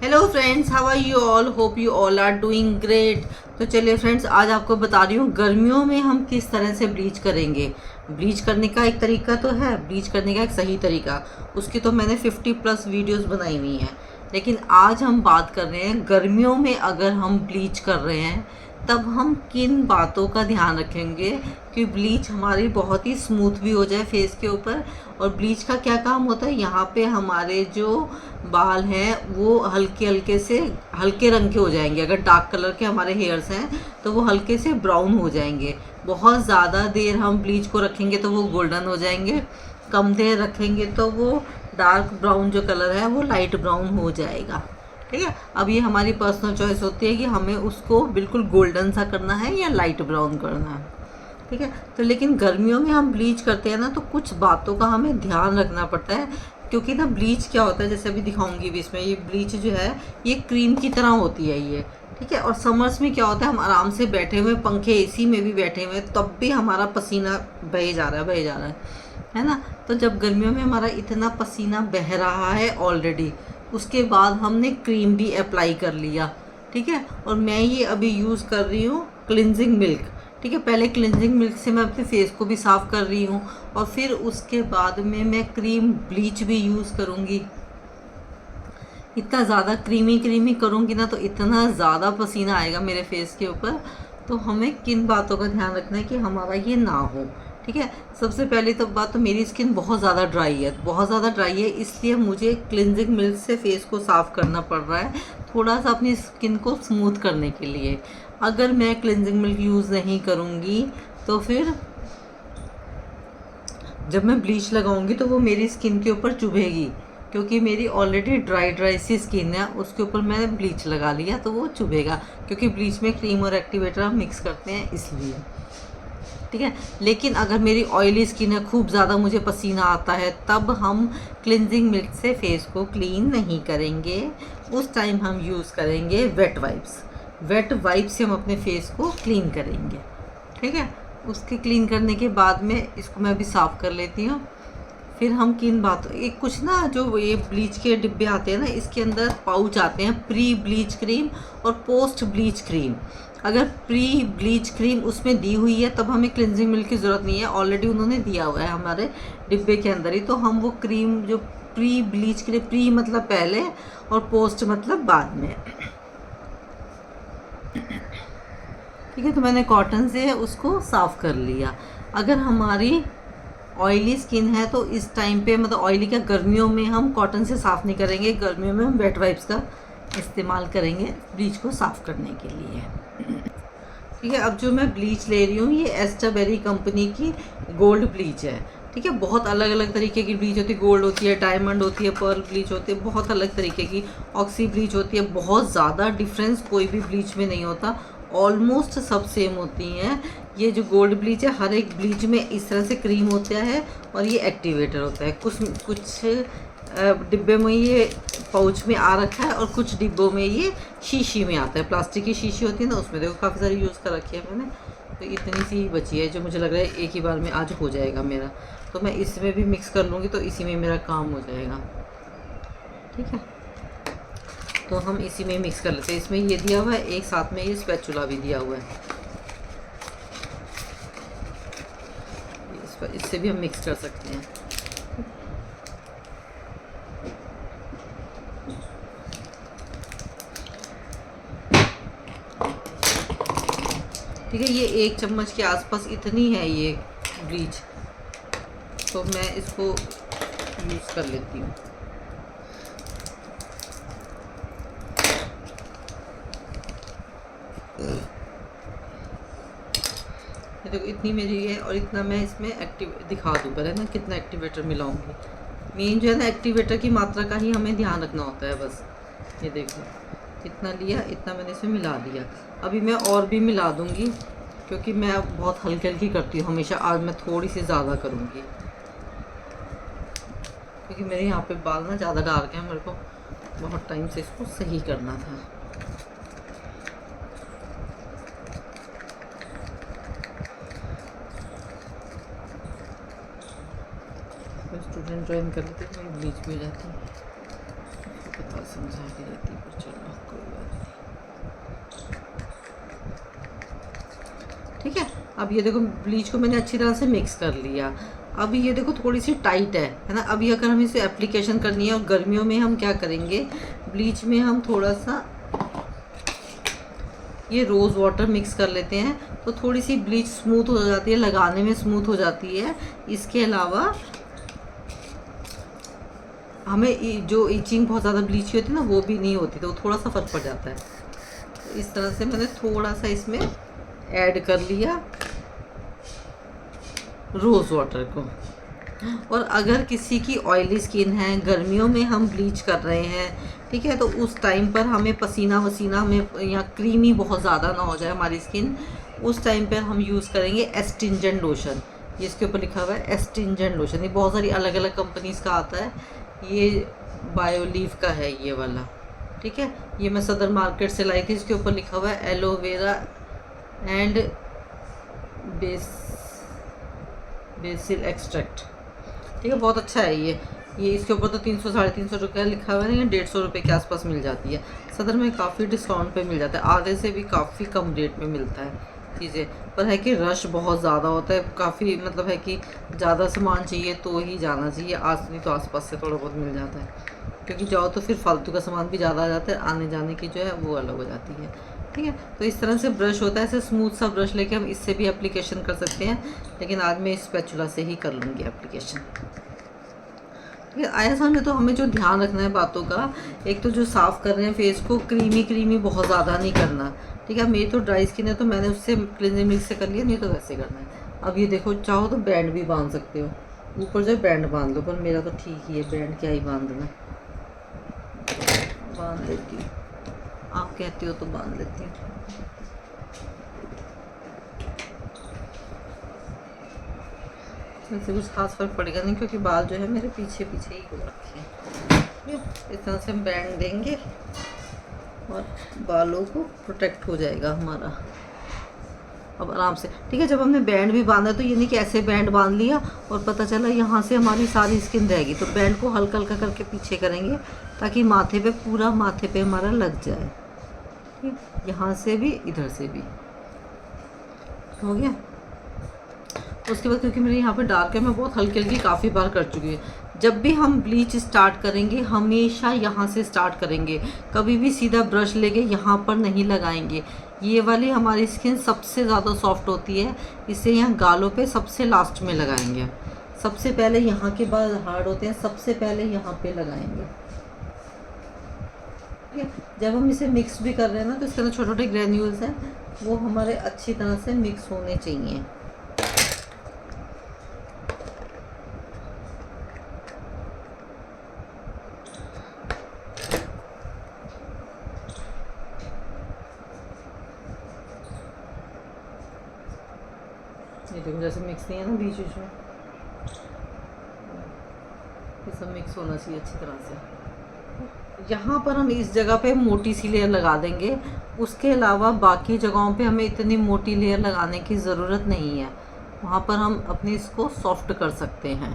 Hello friends, how are you all? Hope you all are doing great. तो चलिए friends, आज आपको बता रही हूँ गर्मियों में हम किस तरह से ब्लीच करेंगे। ब्लीच करने का एक तरीका तो है, ब्लीच करने का एक सही तरीका, उसकी तो मैंने 50+ वीडियोस बनाई हुई हैं। लेकिन आज हम बात कर रहे हैं गर्मियों में अगर हम ब्लीच कर रहे हैं तब हम किन बातों का ध्यान रखेंगे कि ब्लीच हमारी बहुत ही स्मूथ भी हो जाए फेस के ऊपर। और ब्लीच का क्या काम होता है, यहाँ पे हमारे जो बाल हैं वो हल्के हल्के से हल्के रंग के हो जाएंगे। अगर डार्क कलर के हमारे हेयर्स हैं तो वो हल्के से ब्राउन हो जाएंगे। बहुत ज़्यादा देर हम ब्लीच को रखेंगे तो वो गोल्डन हो जाएंगे, कम देर रखेंगे तो वो डार्क ब्राउन जो कलर है वो लाइट ब्राउन हो जाएगा। ठीक है, अब ये हमारी पर्सनल चॉइस होती है कि हमें उसको बिल्कुल गोल्डन सा करना है या लाइट ब्राउन करना है। ठीक है, तो लेकिन गर्मियों में हम ब्लीच करते हैं ना तो कुछ बातों का हमें ध्यान रखना पड़ता है। क्योंकि ना ब्लीच क्या होता है, जैसे अभी दिखाऊंगी भी इसमें, ये ब्लीच जो है ये क्रीम की तरह होती है ये। ठीक है, और समर्स में क्या होता है, हम आराम से बैठे हुए पंखे एसी में भी बैठे हुए तब भी हमारा पसीना बहे जा रहा है बहे जा रहा है ना। तो जब गर्मियों में हमारा इतना पसीना बह रहा है ऑलरेडी, उसके बाद हमने क्रीम भी अप्लाई कर लिया। ठीक है, और मैं ये अभी यूज़ कर रही हूँ क्लिनजिंग मिल्क। ठीक है, पहले क्लिनजिंग मिल्क से मैं अपने फेस को भी साफ़ कर रही हूँ और फिर उसके बाद में मैं क्रीम ब्लीच भी यूज़ करूँगी। इतना ज़्यादा क्रीमी क्रीमी करूँगी ना तो इतना ज़्यादा पसीना आएगा मेरे फेस के ऊपर। तो हमें किन बातों का ध्यान रखना है कि हमारा ये ना हो। ठीक है, सबसे पहले तो बात, तो मेरी स्किन बहुत ज़्यादा ड्राई है, बहुत ज़्यादा ड्राई है, इसलिए मुझे क्लिनजिंग मिल्क से फेस को साफ़ करना पड़ रहा है थोड़ा सा अपनी स्किन को स्मूथ करने के लिए। अगर मैं क्लिनजिंग मिल्क यूज़ नहीं करूँगी तो फिर जब मैं ब्लीच लगाऊंगी तो वो मेरी स्किन के ऊपर चुभेगी, क्योंकि मेरी ऑलरेडी ड्राई सी स्किन है, उसके ऊपर मैंने ब्लीच लगा लिया तो वो चुभेगा, क्योंकि ब्लीच में क्रीम और एक्टिवेटर हम मिक्स करते हैं इसलिए। ठीक है, लेकिन अगर मेरी ऑयली स्किन है, खूब ज़्यादा मुझे पसीना आता है, तब हम क्लिनजिंग मिल्क से फेस को क्लीन नहीं करेंगे। उस टाइम हम यूज़ करेंगे वेट वाइप्स। वेट वाइप से हम अपने फेस को क्लीन करेंगे। ठीक है, उसके क्लीन करने के बाद में इसको मैं अभी साफ़ कर लेती हूँ। फिर हम किन बातों, एक कुछ ना जो ये ब्लीच के डिब्बे आते हैं ना, इसके अंदर पाउच आते हैं प्री ब्लीच क्रीम और पोस्ट ब्लीच क्रीम। अगर प्री ब्लीच क्रीम उसमें दी हुई है तब हमें क्लिनजिंग मिल्क की ज़रूरत नहीं है, ऑलरेडी उन्होंने दिया हुआ है हमारे डिब्बे के अंदर ही। तो हम वो क्रीम जो प्री ब्लीच क्रीम, प्री मतलब पहले और पोस्ट मतलब बाद में। ठीक है, तो मैंने कॉटन से उसको साफ़ कर लिया। अगर हमारी ऑयली स्किन है तो इस टाइम पे, मतलब ऑयली क्या, गर्मियों में हम कॉटन से साफ़ नहीं करेंगे, गर्मियों में हम वेट वाइप्स का इस्तेमाल करेंगे ब्लीच को साफ़ करने के लिए। ठीक है, अब जो मैं ब्लीच ले रही हूँ ये एस्टाबेरी कंपनी की गोल्ड ब्लीच है। ठीक है, बहुत अलग अलग तरीके की ब्लीच होती है, गोल्ड होती है, डायमंड होती है, पर्ल ब्लीच होती है, बहुत अलग तरीके की, ऑक्सी ब्लीच होती है। बहुत ज़्यादा डिफरेंस कोई भी ब्लीच में नहीं होता, ऑलमोस्ट सब सेम होती हैं। ये जो गोल्ड ब्लीच है, हर एक ब्लीच में इस तरह से क्रीम होता है और ये एक्टिवेटर होता है। कुछ कुछ डिब्बे में ये पाउच में आ रखा है और कुछ डिब्बों में ये शीशी में आता है, प्लास्टिक की शीशी होती है ना, उसमें देखो काफ़ी सारी यूज़ कर रखी है मैंने। तो इतनी सी ही बची है जो मुझे लग रहा है एक ही बार में आज हो जाएगा मेरा, तो मैं इसमें भी मिक्स कर लूँगी तो इसी में मेरा काम हो जाएगा। ठीक है, तो हम इसी में मिक्स कर लेते हैं। इसमें ये दिया हुआ है, एक साथ में ये स्पैचुला भी दिया हुआ है, इससे भी हम मिक्स कर सकते हैं। ठीक है, ये 1 चम्मच के आसपास इतनी है ये ब्लीच, तो मैं इसको यूज़ कर लेती हूँ। देखो इतनी मेरी है और इतना मैं इसमें एक्टिव दिखा दूँ पहले ना कितना एक्टिवेटर मिलाऊंगी। मेन जो है ना, एक्टिवेटर की मात्रा का ही हमें ध्यान रखना होता है बस। ये देखो इतना लिया, इतना मैंने इसमें मिला दिया। अभी मैं और भी मिला दूँगी क्योंकि मैं बहुत हल्की हल्की करती हूँ हमेशा, आज मैं थोड़ी सी ज़्यादा करूँगी क्योंकि मेरे यहाँ पे बाल ना ज़्यादा डार्क हैं, मेरे को बहुत टाइम से इसको सही करना था। स्टूडेंट ज्वाइन कर लेते तो मेरी ब्लीच भी हो जाती है। बात समझाती रहती, पर चलो कोई बात नहीं। ठीक है, अब ये देखो ब्लीच को मैंने अच्छी तरह से मिक्स कर लिया। अभी ये देखो थोड़ी सी टाइट है ना। अभी अगर हम इसे एप्लीकेशन करनी है, और गर्मियों में हम क्या करेंगे, ब्लीच में हम थोड़ा सा ये रोज़ वाटर मिक्स कर लेते हैं, तो थोड़ी सी ब्लीच स्मूथ हो जाती है, लगाने में स्मूथ हो जाती है। इसके अलावा हमें जो इचिंग बहुत ज़्यादा ब्लीच की होती है ना, वो भी नहीं होती, तो थोड़ा सा फ़र्क पड़ जाता है। तो इस तरह से मैंने थोड़ा सा इसमें ऐड कर लिया रोज़ वाटर को। और अगर किसी की ऑयली स्किन है, गर्मियों में हम ब्लीच कर रहे हैं, ठीक है, तो उस टाइम पर हमें पसीना वसीना, हमें या क्रीमी बहुत ज़्यादा ना हो जाए हमारी स्किन, उस टाइम पर हम यूज़ करेंगे एस्टिंजेंट लोशन। ये इसके ऊपर लिखा हुआ है एस्टिंजेंट लोशन। ये बहुत सारी अलग अलग कंपनीज़ का आता है। ये बायोलीफ का है ये वाला, ठीक है। ये मैं सदर मार्केट से लाई थी। इसके ऊपर लिखा हुआ है एलोवेरा एंड बेसिल एक्सट्रैक्ट, ठीक है, बहुत अच्छा है ये इसके ऊपर तो 300 साढ़े 300 रुपये लिखा हुआ है, 150 रुपये के आसपास मिल जाती है। सदर में काफ़ी डिस्काउंट पे मिल जाता है, आधे से भी काफ़ी कम रेट में मिलता है चीज़ें। पर है कि रश बहुत ज़्यादा होता है, काफ़ी मतलब है कि ज़्यादा सामान चाहिए तो ही जाना चाहिए, आज नहीं तो आसपास से थोड़ा बहुत मिल जाता है, क्योंकि जाओ तो फिर फालतू का सामान भी ज़्यादा आ जाता है, आने जाने की जो है वो अलग हो जाती है। ठीक है, तो इस तरह से ब्रश होता है, ऐसे स्मूथ सा ब्रश लेके हम इससे भी एप्लीकेशन कर सकते हैं, लेकिन आज मैं इस स्पैचुला से ही कर लूँगी एप्लीकेशन। ठीक है, आया में तो हमें जो ध्यान रखना है बातों का, एक तो जो साफ़ कर रहे हैं फेस को, क्रीमी बहुत ज़्यादा नहीं करना। ठीक है, मेरी तो ड्राई स्किन है तो मैंने उससे क्लींजिंग मिल्क से कर लिया, नहीं तो वैसे करना है। अब ये देखो, चाहो तो बैंड भी बांध सकते हो, ऊपर जो बैंड बांध लो, पर मेरा तो ठीक ही है, बैंड क्या ही बांधना, बांध लेती हूँ, आप कहते हो तो बांध लेती हूँ। इससे कुछ खास फर्क पड़ेगा नहीं, क्योंकि बाल जो है मेरे पीछे पीछे ही हो रखे हैं। इस तरह से हम बैंड देंगे और बालों को प्रोटेक्ट हो जाएगा हमारा। अब आराम से, ठीक है, जब हमने बैंड भी बांधा तो ये नहीं कि ऐसे बैंड बांध लिया और पता चला यहाँ से हमारी सारी स्किन रहेगी, तो बैंड को हल्का हल्का करके पीछे करेंगे ताकि माथे पे, पूरा माथे पे हमारा लग जाए। ठीक, यहाँ से भी इधर से भी हो गया। उसके बाद क्योंकि मेरे यहाँ पे डार्क है, मैं बहुत हल्की हल्की काफ़ी बार कर चुकी हूँ। जब भी हम ब्लीच स्टार्ट करेंगे हमेशा यहाँ से स्टार्ट करेंगे, कभी भी सीधा ब्रश लेके यहाँ पर नहीं लगाएंगे। ये वाली हमारी स्किन सबसे ज़्यादा सॉफ्ट होती है, इसे यहाँ गालों पे सबसे लास्ट में लगाएंगे। सबसे पहले यहाँ के बाल हार्ड होते हैं, सबसे पहले यहाँ पे लगाएंगे। ठीक है, जब हम इसे मिक्स भी कर रहे हैं ना, तो इसके अंदर छोटे छोटे ग्रेन्यूल्स हैं, वो हमारे अच्छी तरह से मिक्स होने चाहिए। ये देखो जैसे मिक्स नहीं है ना बीच बीच में, ये सब मिक्स होना चाहिए अच्छी तरह से। यहाँ पर हम इस जगह पे मोटी सी लेयर लगा देंगे, उसके अलावा बाकी जगहों पे हमें इतनी मोटी लेयर लगाने की ज़रूरत नहीं है, वहाँ पर हम अपने इसको सॉफ्ट कर सकते हैं।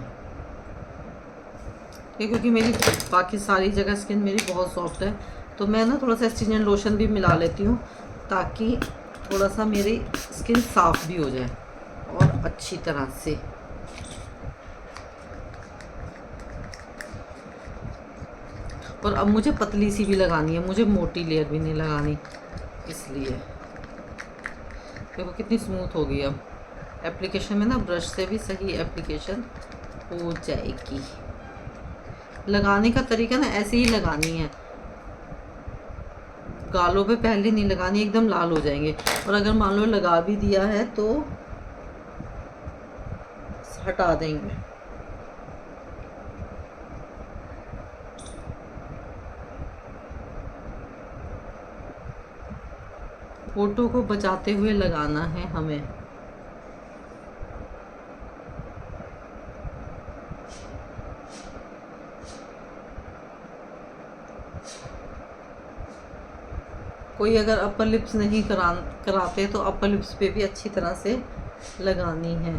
क्योंकि मेरी बाकी सारी जगह स्किन मेरी बहुत सॉफ्ट है, तो मैं ना थोड़ा सा एस्ट्रिजेंट लोशन भी मिला लेती हूँ, ताकि थोड़ा सा मेरी स्किन साफ़ भी हो जाए और अच्छी तरह से। और अब मुझे पतली सी भी लगानी है, मुझे मोटी लेयर भी नहीं लगानी, इसलिए देखो कितनी स्मूथ हो गई। अब एप्लीकेशन में ना ब्रश से भी सही एप्लीकेशन हो जाएगी। लगाने का तरीका ना ऐसे ही लगानी है, गालों पे पहले नहीं लगानी, एकदम लाल हो जाएंगे। और अगर मान लो लगा भी दिया है तो हटा देंगे। फोटो को बचाते हुए लगाना है हमें। कोई अगर अपर लिप्स नहीं कराते तो अपर लिप्स पे भी अच्छी तरह से लगानी है।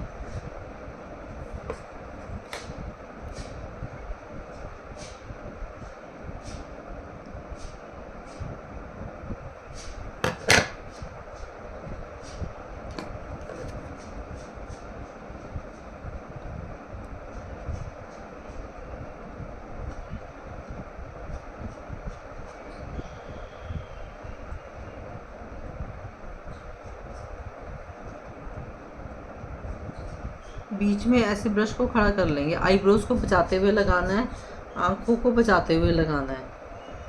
बीच में ऐसे ब्रश को खड़ा कर लेंगे। आईब्रोज को बचाते हुए लगाना है, आँखों को बचाते हुए लगाना है।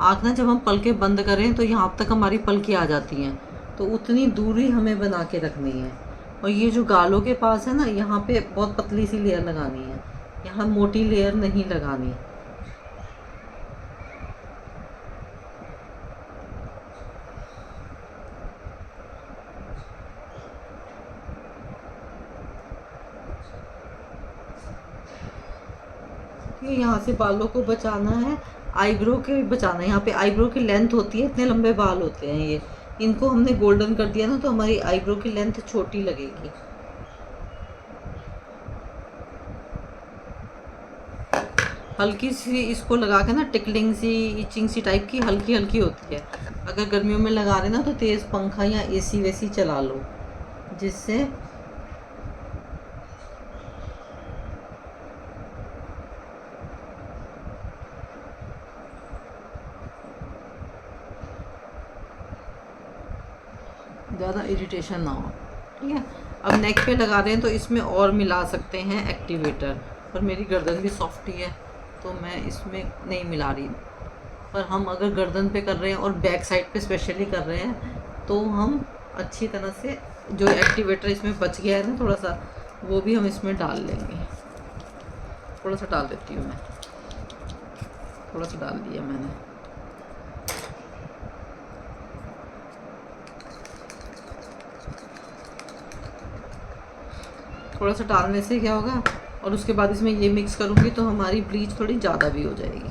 आँख ना जब हम पलकें बंद करें तो यहाँ तक हमारी पलकें आ जाती हैं, तो उतनी दूरी हमें बना के रखनी है। और ये जो गालों के पास है ना, यहाँ पे बहुत पतली सी लेयर लगानी है, यहाँ मोटी लेयर नहीं लगानी। ये यहाँ से बालों को बचाना है, आईब्रो के बचाना है। यहाँ पे आईब्रो की लेंथ होती है, इतने लंबे बाल होते हैं ये, इनको हमने गोल्डन कर दिया ना तो हमारी आईब्रो की लेंथ छोटी लगेगी। हल्की सी इसको लगा के ना, टिकलिंग सी, इचिंग सी टाइप की हल्की हल्की होती है। अगर गर्मियों में लगा रहे ना तो तेज़ पंखा या एसी वैसी चला लो, जिससे ज़्यादा इरिटेशन ना हो। ठीक है, अब नेक पे लगा रहे हैं तो इसमें और मिला सकते हैं एक्टिवेटर, पर मेरी गर्दन भी सॉफ्ट ही है तो मैं इसमें नहीं मिला रही। पर हम अगर गर्दन पे कर रहे हैं और बैक साइड पे स्पेशली कर रहे हैं तो हम अच्छी तरह से जो एक्टिवेटर इसमें बच गया है ना थोड़ा सा, वो भी हम इसमें डाल लेंगे। थोड़ा सा डाल देती हूँ मैं, थोड़ा सा डाल दिया मैंने। थोड़ा सा डालने से क्या होगा, और उसके बाद इसमें ये मिक्स करूँगी तो हमारी ब्लीच थोड़ी ज़्यादा भी हो जाएगी।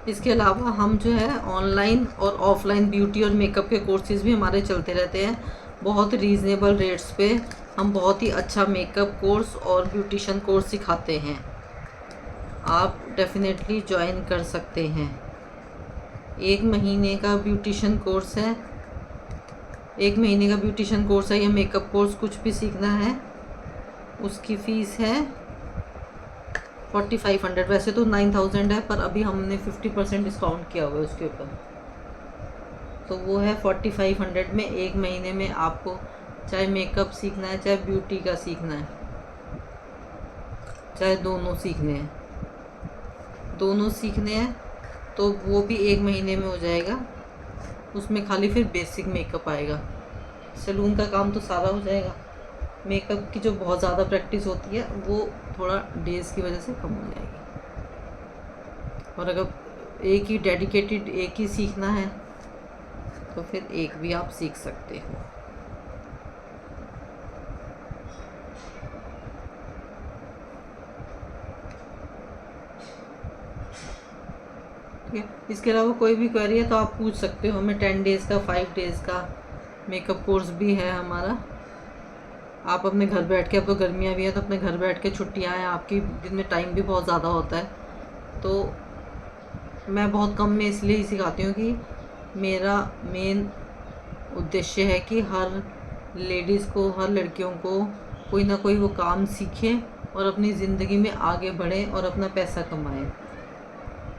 इसके अलावा हम जो है ऑनलाइन और ऑफलाइन ब्यूटी और मेकअप के कोर्सेज भी हमारे चलते रहते हैं, बहुत रीज़नेबल रेट्स पे। हम बहुत ही अच्छा मेकअप कोर्स और ब्यूटिशन कोर्स सिखाते हैं, आप डेफिनेटली ज्वाइन कर सकते हैं। 1 महीने का ब्यूटिशन कोर्स है, 1 महीने का ब्यूटिशन कोर्स है या मेकअप कोर्स कुछ भी सीखना है, उसकी फ़ीस है 4500। वैसे तो 9000 है, पर अभी हमने 50% डिस्काउंट किया हुआ है उसके ऊपर, तो वो है 4500 में। 1 महीने में आपको चाहे मेकअप सीखना है, चाहे ब्यूटी का सीखना है, चाहे दोनों सीखने हैं, दोनों सीखने हैं तो वो भी 1 महीने में हो जाएगा। उसमें खाली फिर बेसिक मेकअप आएगा, सैलून का काम तो सारा हो जाएगा। मेकअप की जो बहुत ज़्यादा प्रैक्टिस होती है वो थोड़ा डेज़ की वजह से कम हो जाएगी। और अगर एक ही डेडिकेटेड एक ही सीखना है तो फिर एक भी आप सीख सकते हो। ठीक है, इसके अलावा कोई भी क्वेरी है तो आप पूछ सकते हो हमें। 10 डेज़ का, 5 डेज़ का मेकअप कोर्स भी है हमारा। आप अपने घर बैठ के, अब तो गर्मियाँ भी हैं तो अपने घर बैठ के, छुट्टियाँ हैं आपकी, दिन में टाइम भी बहुत ज़्यादा होता है, तो मैं बहुत कम में इसलिए ही सिखाती हूँ कि मेरा मेन उद्देश्य है कि हर लेडीज़ को, हर लड़कियों को कोई ना कोई वो काम सीखें और अपनी ज़िंदगी में आगे बढ़ें और अपना पैसा कमाएं।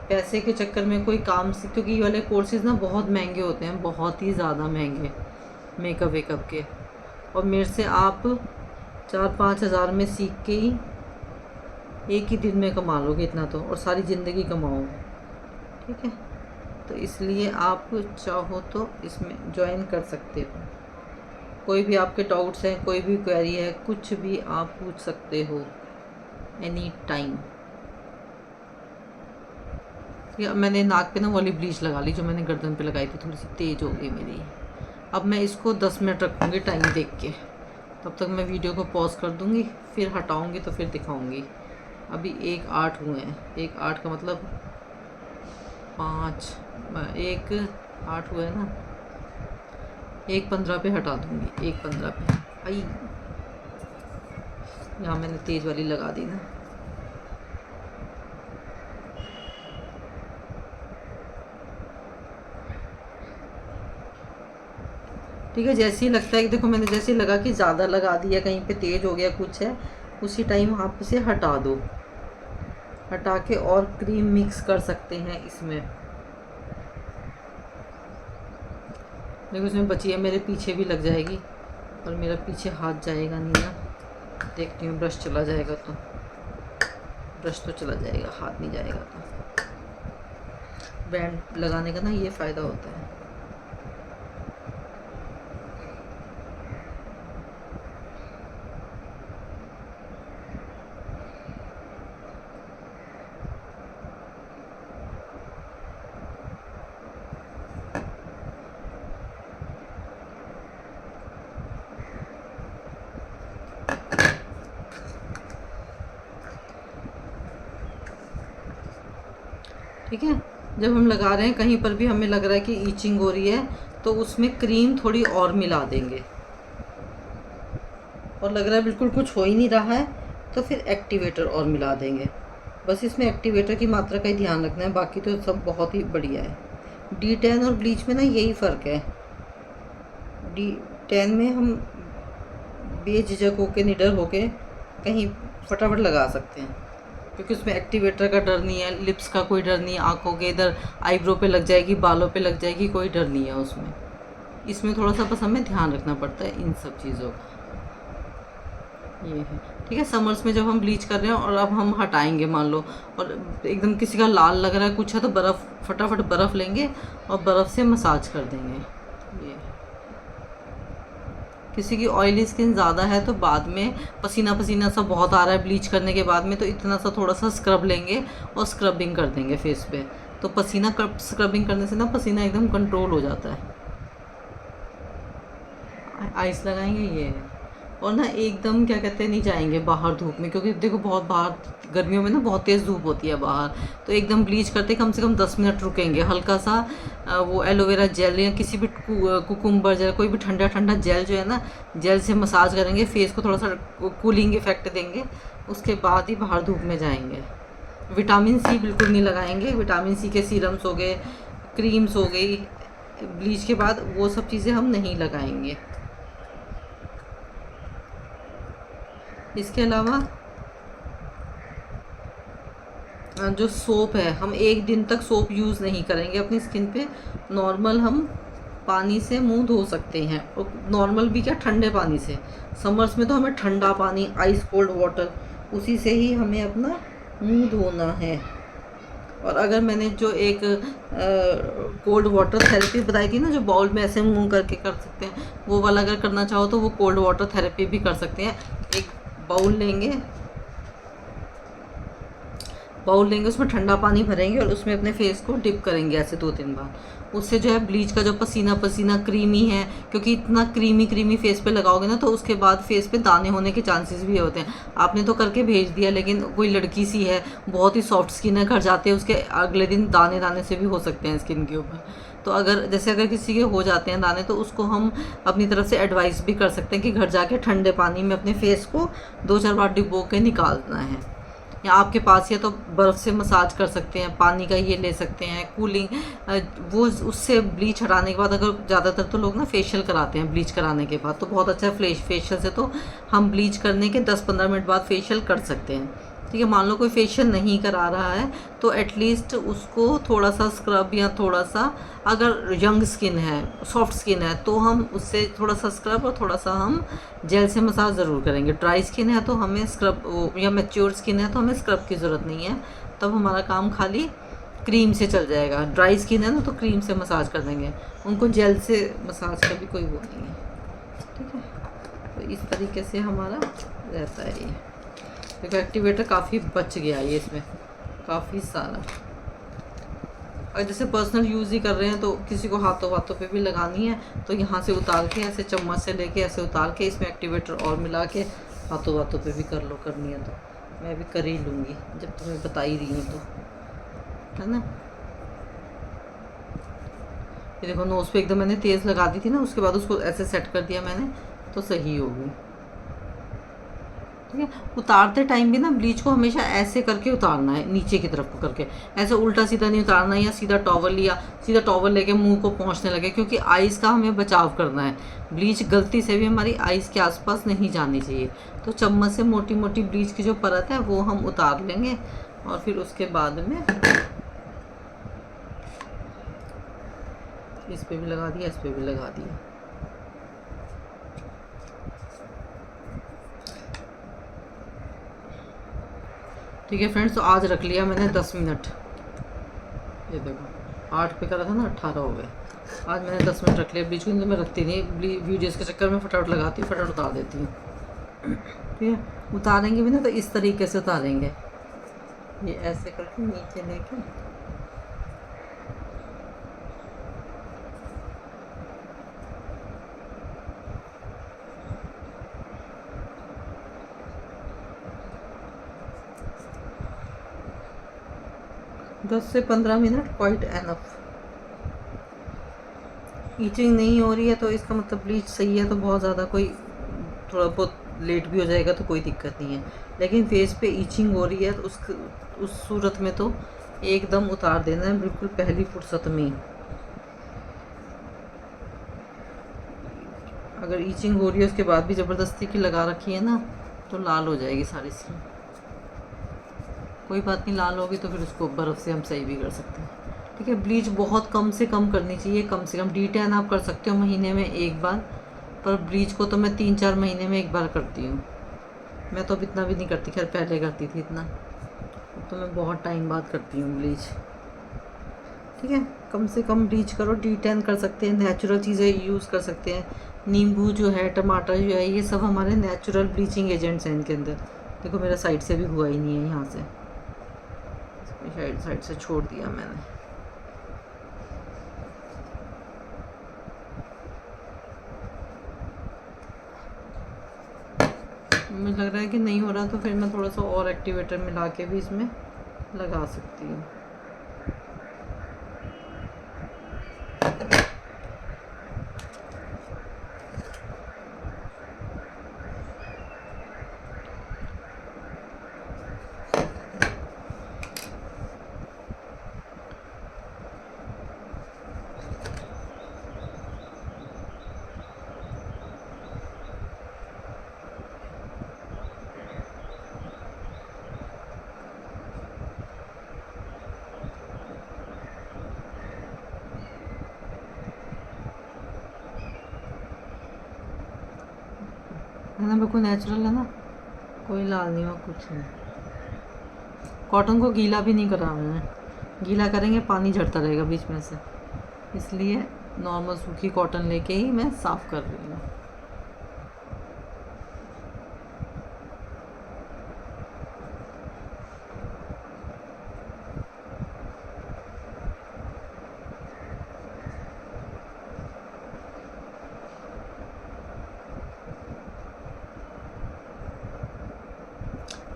पैसे के चक्कर में कोई काम सीख, क्योंकि ये वाले कोर्सेज़ ना बहुत महंगे होते हैं, बहुत ही ज़्यादा महंगे मेकअप वेकअप के। और मेरे से आप 4-5 हज़ार में सीख के ही एक ही दिन में कमा लोगे इतना तो, और सारी ज़िंदगी कमाओगे। ठीक है, तो इसलिए आप चाहो तो इसमें ज्वाइन कर सकते हो। कोई भी आपके डाउट्स हैं, कोई भी क्वेरी है, कुछ भी आप पूछ सकते हो एनी टाइम। या मैंने नाक पे ना वाली ब्लीच लगा ली जो मैंने गर्दन पे लगाई थी, थोड़ी सी तेज़ हो गई मेरी। अब मैं इसको 10 मिनट रखूँगी टाइम देख के, तब तक मैं वीडियो को पॉज कर दूँगी, फिर हटाऊँगी तो फिर दिखाऊँगी। अभी 1:08 हुए हैं, 1:08 का मतलब 5, 1:08 हुए हैं ना, 1:15 पे हटा दूँगी, 1:15 पे। आई, यहाँ मैंने तेज़ वाली लगा दी ना। ठीक है, जैसे ही लगता है कि देखो मैंने जैसे ही लगा कि ज़्यादा लगा दिया, कहीं पे तेज़ हो गया कुछ है, उसी टाइम आप इसे हटा दो। हटा के और क्रीम मिक्स कर सकते हैं इसमें। देखो इसमें बची है, मेरे पीछे भी लग जाएगी और मेरा पीछे हाथ जाएगा नहीं ना। देखती हूँ ब्रश चला जाएगा तो, ब्रश तो चला जाएगा, हाथ नहीं जाएगा। तो बैंड लगाने का ना ये फ़ायदा होता है। ठीक है, जब हम लगा रहे हैं कहीं पर भी हमें लग रहा है कि ईचिंग हो रही है, तो उसमें क्रीम थोड़ी और मिला देंगे। और लग रहा है बिल्कुल कुछ हो ही नहीं रहा है, तो फिर एक्टिवेटर और मिला देंगे। बस इसमें एक्टिवेटर की मात्रा का ही ध्यान रखना है, बाकी तो सब बहुत ही बढ़िया है। D10 और ब्लीच में ना यही फ़र्क है। D10 में हम बेझिझक होके, निडर होके कहीं फटाफट लगा सकते हैं, क्योंकि उसमें एक्टिवेटर का डर नहीं है, लिप्स का कोई डर नहीं है, आँखों के इधर आईब्रो पे लग जाएगी, बालों पे लग जाएगी, कोई डर नहीं है उसमें। इसमें थोड़ा सा बस हमें ध्यान रखना पड़ता है इन सब चीज़ों का। ये है, ठीक है। समर्स में जब हम ब्लीच कर रहे हैं और अब हम हटाएंगे मान लो, और एकदम किसी का लाल लग रहा है कुछ है, तो बर्फ़, फटाफट बर्फ़ लेंगे और बर्फ़ से मसाज कर देंगे। ये किसी की ऑयली स्किन ज़्यादा है तो बाद में पसीना पसीना सा बहुत आ रहा है ब्लीच करने के बाद में, तो इतना सा थोड़ा सा स्क्रब लेंगे और स्क्रबिंग कर देंगे फेस पे, तो पसीना स्क्रबिंग करने से ना पसीना एकदम कंट्रोल हो जाता है। आइस लगाएंगे ये, और ना एकदम क्या कहते हैं नहीं जाएंगे बाहर धूप में, क्योंकि देखो बहुत बाहर गर्मियों में ना बहुत तेज़ धूप होती है बाहर, तो एकदम ब्लीच करते कम से कम 10 मिनट रुकेंगे। हल्का सा वो एलोवेरा जेल या किसी भी कुकुम्बर जेल, कोई भी ठंडा ठंडा जेल जो है ना, जेल से मसाज करेंगे, फेस को थोड़ा सा कूलिंग इफेक्ट देंगे, उसके बाद ही बाहर धूप में जाएंगे। विटामिन सी बिल्कुल नहीं लगाएंगे। विटामिन सी के सीरम्स हो गए, क्रीम्स हो गई, ब्लीच के बाद वो सब चीज़ें हम नहीं लगाएंगे। इसके अलावा जो सोप है, हम एक दिन तक सोप यूज़ नहीं करेंगे अपनी स्किन पे। नॉर्मल हम पानी से मुंह धो सकते हैं, और नॉर्मल भी क्या, ठंडे पानी से। समर्स में तो हमें ठंडा पानी, आइस कोल्ड वाटर, उसी से ही हमें अपना मुंह धोना है। और अगर मैंने जो एक कोल्ड वाटर थेरेपी बताई थी ना, जो बाउल में ऐसे मुंह करके कर सकते हैं, वो वाला अगर करना चाहो तो वो कोल्ड वाटर थेरेपी भी कर सकते हैं। एक बाउल लेंगे, उसमें ठंडा पानी भरेंगे और उसमें अपने फेस को डिप करेंगे ऐसे 2-3 बार। उससे जो है ब्लीच का जो पसीना पसीना क्रीमी है, क्योंकि इतना क्रीमी फेस पे लगाओगे ना, तो उसके बाद फेस पे दाने होने के चांसेस भी होते हैं। आपने तो करके भेज दिया, लेकिन कोई लड़की सी है, बहुत ही सॉफ्ट स्किन है, घर जाते हैं उसके अगले दिन दाने से भी हो सकते हैं स्किन के ऊपर। तो अगर किसी के हो जाते हैं दाने, तो उसको हम अपनी तरफ से एडवाइस भी कर सकते हैं कि घर जाके ठंडे पानी में अपने फेस को 2-4 बार डुबो के निकालना है, या आपके पास है तो बर्फ़ से मसाज कर सकते हैं, पानी का ये ले सकते हैं, कूलिंग वो उससे ब्लीच हटाने के बाद, अगर ज़्यादातर तो लोग ना फेशियल कराते हैं ब्लीच कराने के बाद, तो बहुत अच्छा है। फेशियल से तो हम ब्लीच करने के 10-15 मिनट बाद फेशियल कर सकते हैं। ठीक है, मान लो कोई फेशियल नहीं करा रहा है, तो एटलीस्ट उसको थोड़ा सा स्क्रब, या थोड़ा सा, अगर यंग स्किन है, सॉफ्ट स्किन है, तो हम उससे थोड़ा सा स्क्रब और थोड़ा सा हम जेल से मसाज ज़रूर करेंगे। ड्राई स्किन है तो हमें स्क्रब, या मैच्योर स्किन है तो हमें स्क्रब की ज़रूरत नहीं है, तब हमारा काम खाली क्रीम से चल जाएगा। ड्राई स्किन है ना, तो क्रीम से मसाज कर देंगे, उनको जेल से मसाज का भी कोई वो नहीं है। ठीक है, तो इस तरीके से हमारा रहता है ये। देखो एक्टिवेटर काफ़ी बच गया ये, इसमें काफ़ी सारा। और जैसे पर्सनल यूज़ ही कर रहे हैं, तो किसी को हाथों पे भी लगानी है, तो यहाँ से उतार के ऐसे चम्मच से लेके ऐसे उतार के इसमें एक्टिवेटर और मिला के हाथों पे भी कर लो, करनी है तो मैं भी कर ही लूँगी, जब तुम्हें बता ही रही हूँ तो, है ना। ये देखो नोज़ पे एकदम मैंने तेज़ लगा दी थी ना, उसके बाद उसको ऐसे सेट कर दिया मैंने, तो सही हो गई। ठीक है। उतारते टाइम भी ना ब्लीच को हमेशा ऐसे करके उतारना है, नीचे की तरफ को करके, ऐसे उल्टा सीधा नहीं उतारना, या सीधा टॉवल लिया, सीधा टॉवल लेके मुंह को पहुंचने लगे, क्योंकि आइज़ का हमें बचाव करना है। ब्लीच गलती से भी हमारी आइज़ के आसपास नहीं जानी चाहिए। तो चम्मच से मोटी मोटी ब्लीच की जो परत है वो हम उतार लेंगे, और फिर उसके बाद में इस पे भी लगा दिया, इस पे भी लगा दिया। ठीक है फ्रेंड्स, तो आज रख लिया मैंने 10 मिनट। ये देखो 8 पे करा था ना, 18 हो गए। आज मैंने 10 मिनट रख लिया। ब्लीच को तो मैं रखती नहीं, वीडियोस के चक्कर में फटाफट लगाती हूँ, फटाफट उतार देती हूँ। ठीक है, उतारेंगे भी ना तो इस तरीके से उतारेंगे, ये ऐसे करके नीचे लेके, 10 से 15 मिनट क्वाइट एनफ। ईचिंग नहीं हो रही है तो इसका मतलब ब्लीच सही है, तो बहुत ज़्यादा कोई थोड़ा बहुत लेट भी हो जाएगा तो कोई दिक्कत नहीं है। लेकिन फेस पे ईचिंग हो रही है तो उस सूरत में तो एकदम उतार देना है, बिल्कुल पहली फुर्सत में। अगर ईचिंग हो रही है उसके बाद भी ज़बरदस्ती की लगा रखी है ना, तो लाल हो जाएगी सारी स्किन। कोई बात नहीं, लाल होगी तो फिर उसको बर्फ़ से हम सही भी कर सकते हैं। ठीक है, ब्लीच बहुत कम से कम करनी चाहिए, कम से कम। D10 आप कर सकते हो महीने में एक बार, पर ब्लीच को तो मैं 3-4 महीने में एक बार करती हूँ। मैं तो अब इतना भी नहीं करती, खैर पहले करती थी इतना, अब तो मैं बहुत टाइम बाद करती हूँ ब्लीच। ठीक है, कम से कम ब्लीच करो। D10 कर सकते हैं, नेचुरल चीज़ें यूज़ कर सकते हैं। नींबू जो है, टमाटर जो है, ये सब हमारे नेचुरल ब्लीचिंग एजेंट्स हैं इनके अंदर। देखो मेरा साइड से भी हुआ ही नहीं है, यहाँ से साइड से छोड़ दिया मैंने। मुझे लग रहा है कि नहीं हो रहा, तो फिर मैं थोड़ा सा और एक्टिवेटर मिला के भी इसमें लगा सकती हूँ। है ना, बिल्कुल नेचुरल है ना, कोई लाल नहीं हुआ, कुछ नहीं। कॉटन को गीला भी नहीं करा मैंने, गीला करेंगे पानी झड़ता रहेगा बीच में से, इसलिए नॉर्मल सूखी कॉटन लेके ही मैं साफ़ कर रही हूँ।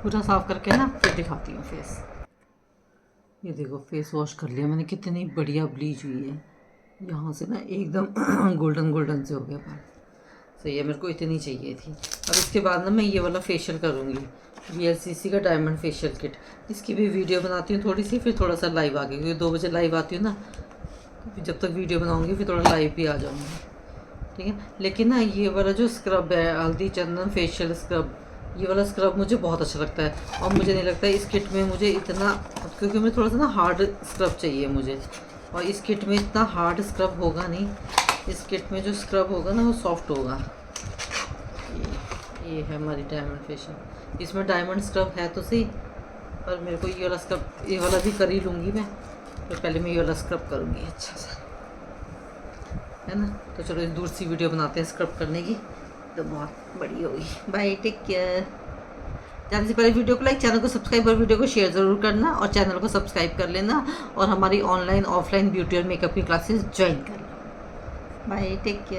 पूरा साफ़ करके ना फिर दिखाती हूँ फेस। ये देखो फेस वॉश कर लिया मैंने, कितनी बढ़िया ब्लीच हुई है। यहाँ से ना एकदम गोल्डन गोल्डन से हो गया पानी, सही है, मेरे को इतनी चाहिए थी। अब इसके बाद ना मैं ये वाला फेशियल करूँगी, VLCC का डायमंड फेशियल किट। इसकी भी वीडियो बनाती हूँ थोड़ी सी, फिर थोड़ा सा लाइव आगे, क्योंकि 2 बजे लाइव आती हूँ ना, तो फिर जब तक वीडियो बनाऊँगी फिर थोड़ा लाइव भी आ जाऊँगी। ठीक है, लेकिन ना ये वाला जो स्क्रब है, हल्दी चंदन फेशियल स्क्रब, ये वाला स्क्रब मुझे बहुत अच्छा लगता है। और मुझे नहीं लगता है इस किट में मुझे इतना, क्योंकि मुझे थोड़ा सा ना हार्ड स्क्रब चाहिए मुझे, और इस किट में इतना हार्ड स्क्रब होगा नहीं। इस किट में जो स्क्रब होगा ना वो सॉफ्ट होगा। ये है हमारी डायमंड फेशियल, इसमें डायमंड स्क्रब है तो सही, पर मेरे को ये वाला स्क्रब, ये वाला भी कर ही लूँगी मैं, तो पहले मैं ये वाला स्क्रब करूँगी अच्छा सा, है ना। तो चलो इस दूर सी वीडियो बनाते हैं स्क्रब करने की, तो बहुत बड़ी होगी। Bye, take care. जाने से पहले वीडियो को लाइक, चैनल को सब्सक्राइब और वीडियो को शेयर ज़रूर करना, और चैनल को सब्सक्राइब कर लेना, और हमारी ऑनलाइन ऑफलाइन ब्यूटी और मेकअप की क्लासेस ज्वाइन कर लो। Bye, take care.